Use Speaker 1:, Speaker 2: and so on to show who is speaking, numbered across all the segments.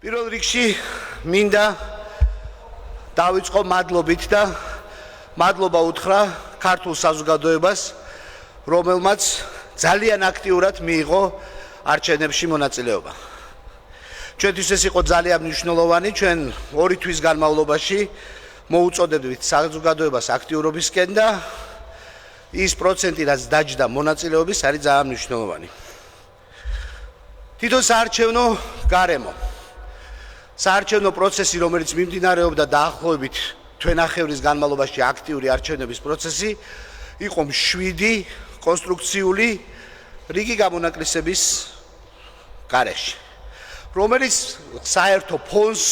Speaker 1: პირველ რიგში მინდა დავიწყო მადლობით და მადლობა უთხრა ქართულ საზოგადოებას, რომელმაც ძალიან აქტიურად მიიღო არჩევნებში მონაწილეობა. ჩვენთვის ეს იყო ძალიან მნიშვნელოვანი, ჩვენ 2 თვის განმავლობაში მოუწოდებდით საზოგადოებას აქტიურობისკენ და ის პროცენტი, რაც დაჯდა მონაწილეობის, არის ძალიან მნიშვნელოვანი. თვითონ საარჩევნო გარემო, საარჩევნო პროცესი, რომელიც მიმდინარეობდა დაახლოებით თვენახევრის განმავლობაში აქტიური არჩევნების პროცესი, იყო მშვიდი, კონსტრუქციული რიგი გამონაკლისების გარეშე, რომელიც საერთო ფონს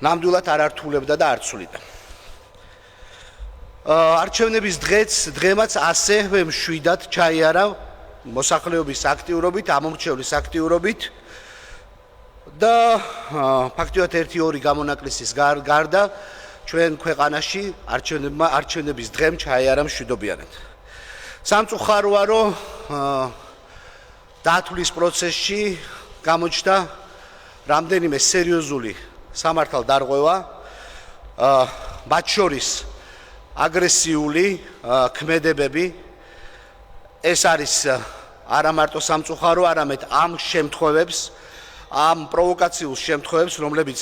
Speaker 1: ნამდვილად არ ართულებდა და არ ცვლიდა. არჩევნების დღემაც ასევე მშვიდად ჩაიარა მოსახლეობის აქტიურობით, ამომრჩევლის აქტიურობით და ფაქტიურად 1-2 გამონაკლისის გარდა ჩვენ ქვეყანაში არჩევნების დღემ ჩაიარა მშვიდობიანად. სამწუხაროა, რომ დათვლის პროცესში გამოჩნდა რამდენიმე სერიოზული სამართალდარღვევა, მათ შორის აგრესიული ქმედებები. ეს არის არა მარტო სამწუხარო, არამედ ამ შემთხვევებს, ამ პროვოკაციულ შემთხვევებს, რომლებიც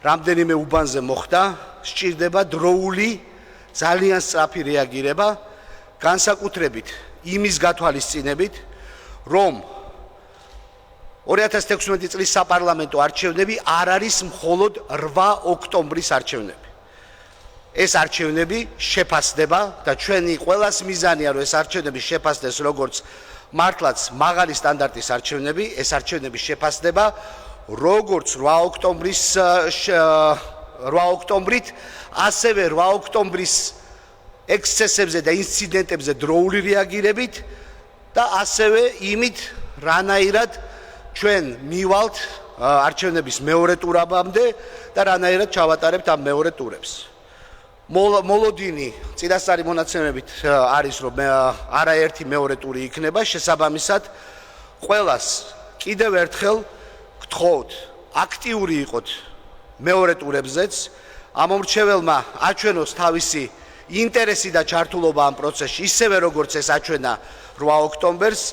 Speaker 1: რამდენიმე უბანზე მოხდა, სჭირდება დროული, ძალიან სწრაფი რეაგირება, განსაკუთრებით იმის გათვალისწინებით, რომ 2016 წლის საპარლამენტო არჩევნები არ არის მხოლოდ 8 ოქტომბრის არჩევნები. ეს არჩევნები შეფასდება და ჩვენი ყველას მიზანია, რომ ეს არჩევნები შეფასდეს როგორც მართლაც მაღალი სტანდარტის არჩევნები, ეს არჩევნები შეფასდება როგორც 8 ოქტომბრით, ასევე 8 ოქტომბრის ექსცესებზე და ინციდენტებზე დროული რეაგირებით და ასევე იმით, რანაირად ჩვენ მივალთ არჩევნების მეორე ტურამდე და რანაირად ჩავატარებთ ამ მეორე ტურებს. მოლოდინი წინასწარი მონაცემებით არის, რომ არაერთი მეორე ტური იქნება, შესაბამისად ყველას კიდევ ერთხელ გთხოვთ, აქტიური იყოთ მეორე ტურებზეც, ამომრჩეველმა აჩვენოს თავისი ინტერესი და ჩართულობა ამ პროცესში, ისევე როგორც ეს აჩვენა 8 ოქტომბერს.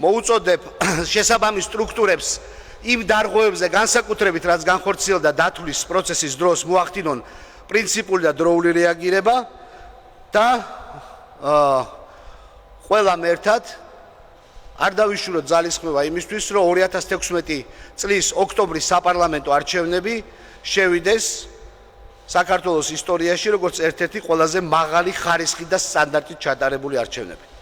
Speaker 1: მოუწოდებ შესაბამის სტრუქტურებს იმ დარღვევებზე, განსაკუთრებით რაც განხორციელდა დათვლის პროცესის დროს, მოახდინონ პრინციპული და დროული რეაგირება და ყველამ ერთად არ დავიშუროთ ძალისხმევა იმისთვის, რომ 2016 წლის ოქტომბრის საპარლამენტო არჩევნები შევიდეს საქართველოს ისტორიაში როგორც ერთ-ერთი ყველაზე მაღალი ხარისხით და სტანდარტით ჩატარებული არჩევნები.